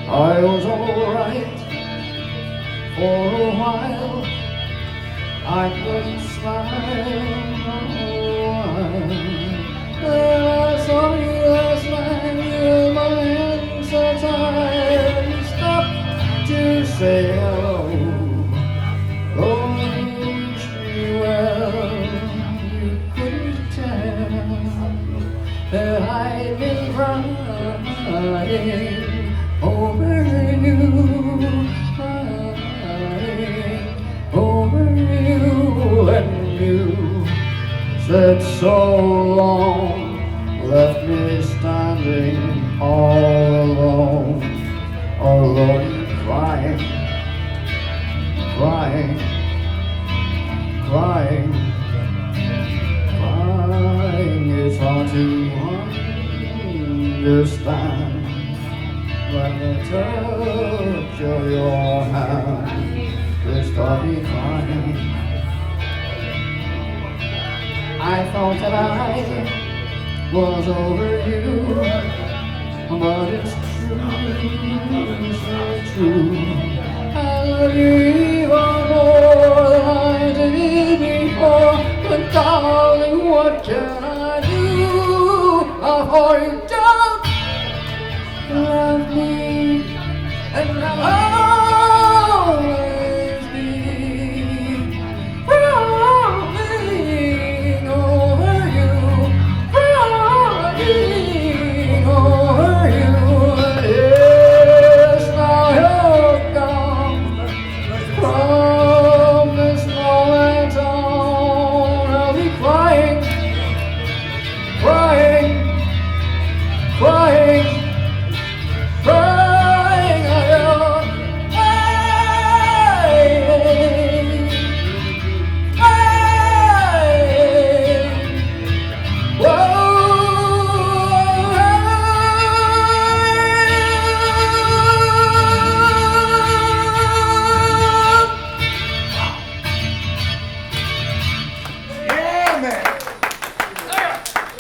I was alright for a while. I couldn't smile for a while. Then I saw you last night with my hands so tired. You stopped to say hello. Oh, you wish me well. You couldn't tell that I'd been crying over you, crying over you, and you said so long, left me standing all alone, crying, crying, crying, crying. It's hard to understand when the touch of your hand just got me crying. I thought that I was over you, but it's true, so true. I love you even more than I did before, but darling, what can I do? For you don't love me, and I'll always be crying over you, crying over you. Yes, now you're gone from this moment on. I'll be crying, crying, crying. Crying alone. Yeah, man.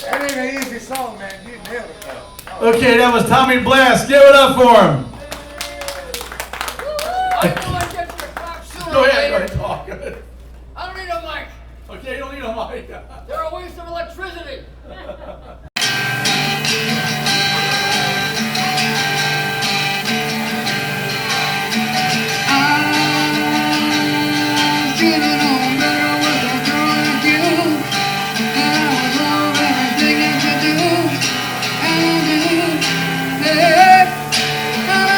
That ain't an easy song, man. You nailed it, though. Okay, that was Tommy Blast. Give it up for him. I know I get your clock sooner Go or ahead, later. talk. I don't need a mic. Okay, you don't need a mic. They're a waste of electricity. I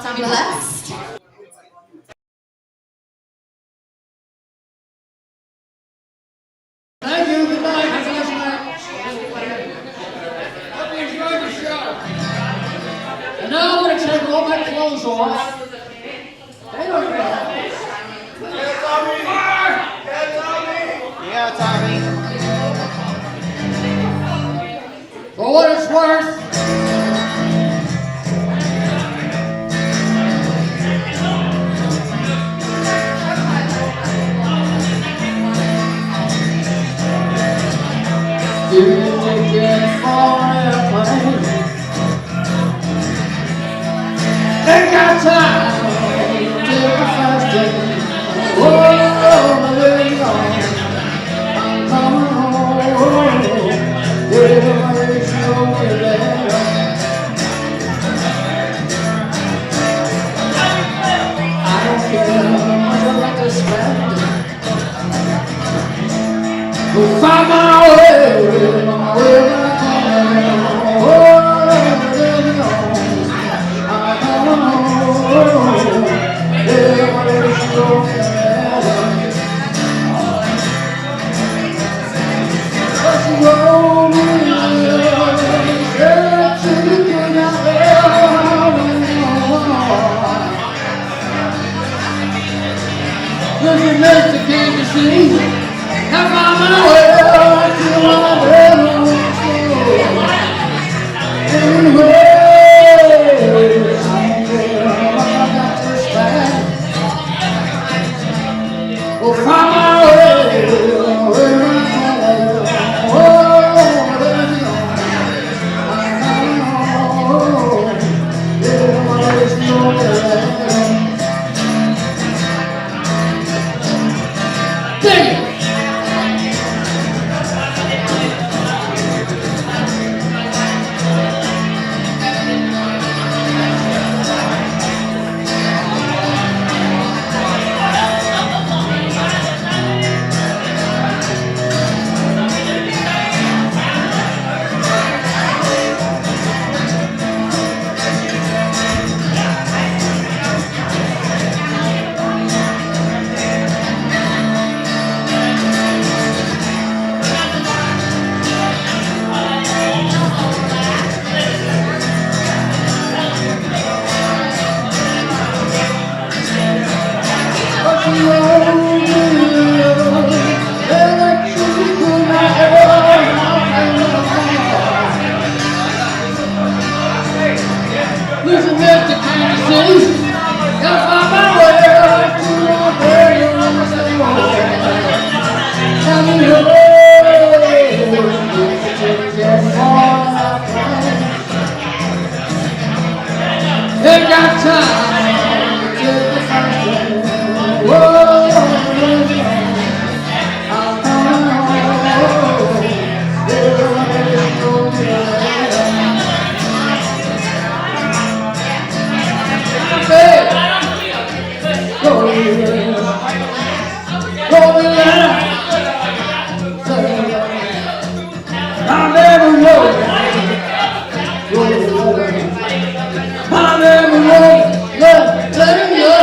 Tommy Blessed. Thank you. Good night. Have a nice night. Hope you enjoyed the show. And now I'm going to take all my clothes off. They don't even have Yeah, Tommy. For what it's worth, you ticket for an airplane. Ain't got time to the first day. Oh, my little girl, I'm coming home. Everybody's showing there. I don't care how much I like to spend. We'll find my way when I come home. Oh, living on, I'm coming home. Everybody's showing there. But you roll me Looking at the Kansas City, I found my way to my bedroom. Anyway, I got this bag. Well, find my way where I'm going. Oh, everybody's going. Dig it! Listen to Kansas City. Gotta find my way to my bedroom. Tell me the way. Ain't got time to take the first day. Whoa, I'm coming home. Everybody's going Go I never wrote. I never wrote. Let it go.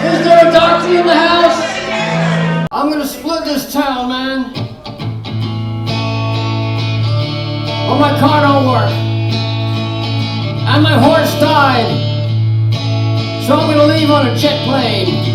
Is there a doctor in the house? I'm gonna split this town, man. Oh, my car don't work. And my horse died. So I'm gonna leave on a jet plane.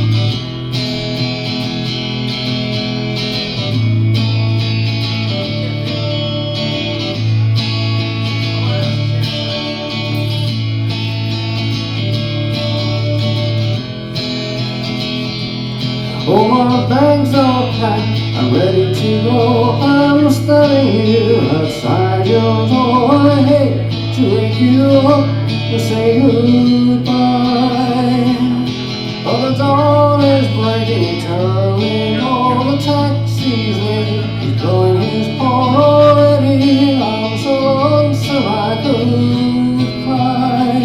Oh, my bags are packed, I'm ready to go. I'm standing here outside your door. I hate to wake you up and say goodbye. Oh, the dawn is breaking, turning all the taxis waiting. He's blowing his horn already. I'm so lonesome I could cry.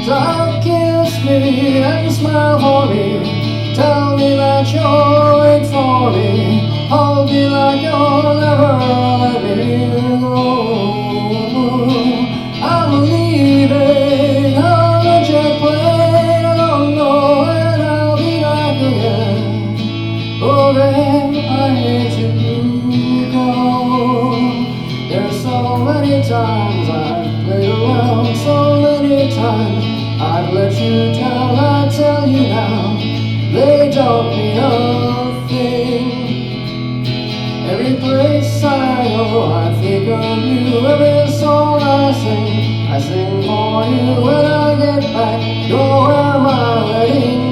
So I can't me and smile for me. Tell me that you'll wait for me. Hold me like you'll never let me go. I'm leaving on a jet plane. I don't know when I'll be back again. Oh, babe, I hate to go. There's so many times I've played around, so many times I've let you down. I tell you now, they don't mean a thing. Every place I go, I think of you. Every song I sing for you. When I get back, you'll wear my wedding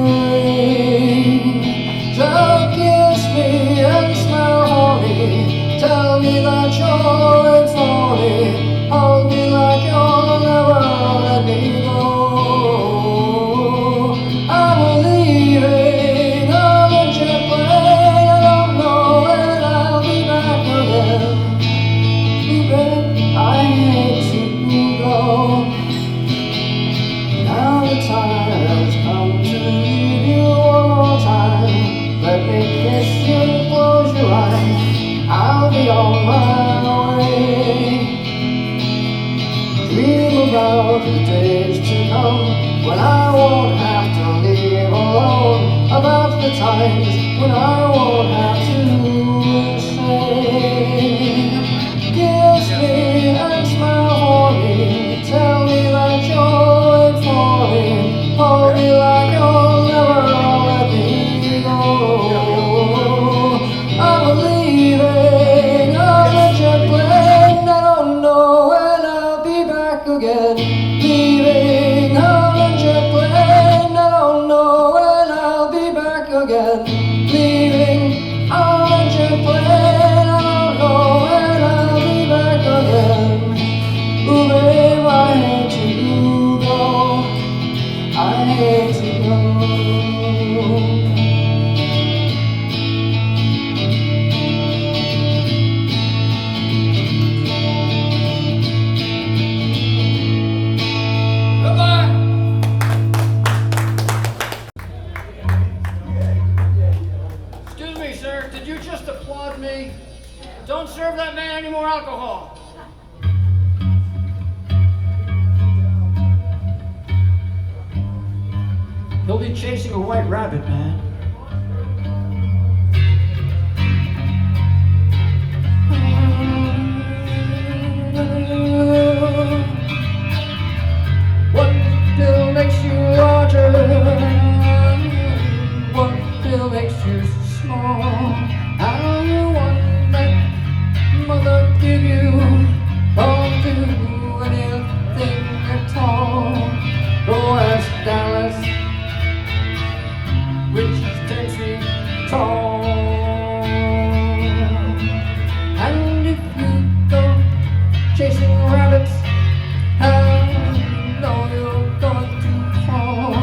ring. So kiss me and smile for me. Tell me that you'll wait for me. Hold me like you'll never let me go. I'm leaving on a jet plane. I don't know when I'll be back again. Ooh, babe, I hate to go. Now the time has come to leave you one more time. Let me kiss you, close your eyes. I'll be on my way. Dream about the days to come when I won't have to leave alone. About the times when I won't have to say, kiss me and smile for me. Tell me that you'll wait for me. Hold me like you'll never let me go. I'm leaving on a jet plane. I don't know when I'll be back again. Leaving on a jet plane. I don't know when I'll be back again. Leaving on a jet plane. I don't know when I'll be back again. Ooh, babe, I hate to go. I hate to go. Goodbye. Excuse me, sir. Did you just applaud me? Don't serve that man any more alcohol. He'll be chasing a white rabbit, man. What pill makes you larger? What pill makes you small? How you want that mother give you? Don't do anything at all. Go ask Dallas, which is 10 feet tall. And if you go chasing rabbits, how you know you're going to fall?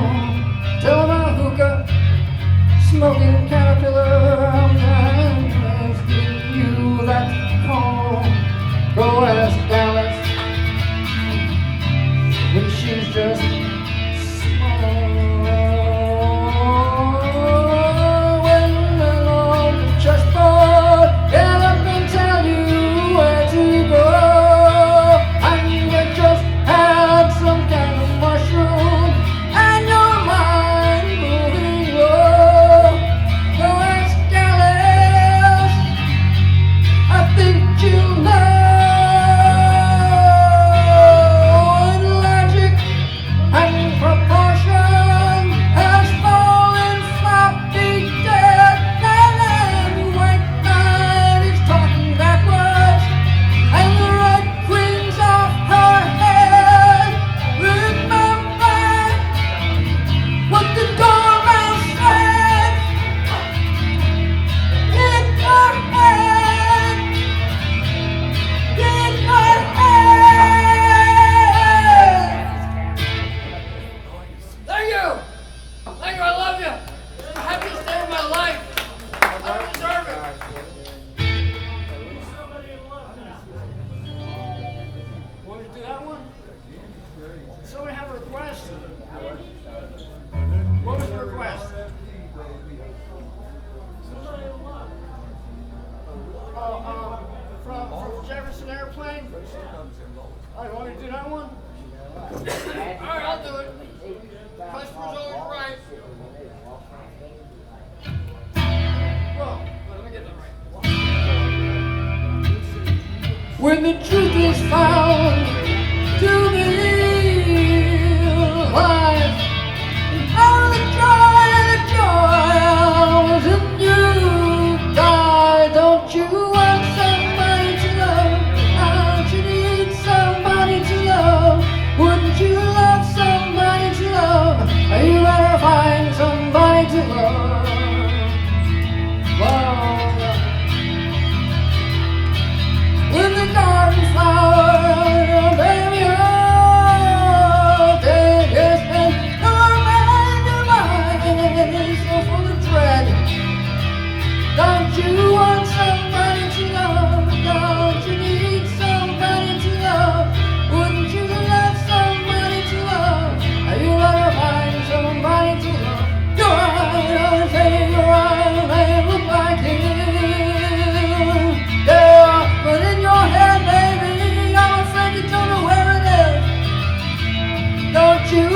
Tell my hookah, smoking caterpillar, I'm asking you that call. Go ask Dallas, when she's just small. have a request? What was the request? From Jefferson Airplane? Oh, you want me to do that one? Alright, I'll do it. Customer's always right. Well, let me get that right. When the truth is found to be alive, and all the joy was in you die. Don't you want somebody to love? Don't you need somebody to love? Wouldn't you love somebody to love? You better find somebody to love. When the garden flower, baby, oh, take his hand, your man, your mind, so full of dread. Don't you want somebody to love? Don't you need somebody to love? Wouldn't you love somebody to love? You better find somebody to love. You're right, say you're right, they look like him. Yeah, but in your head, baby, I'm afraid you don't know where it is. Don't you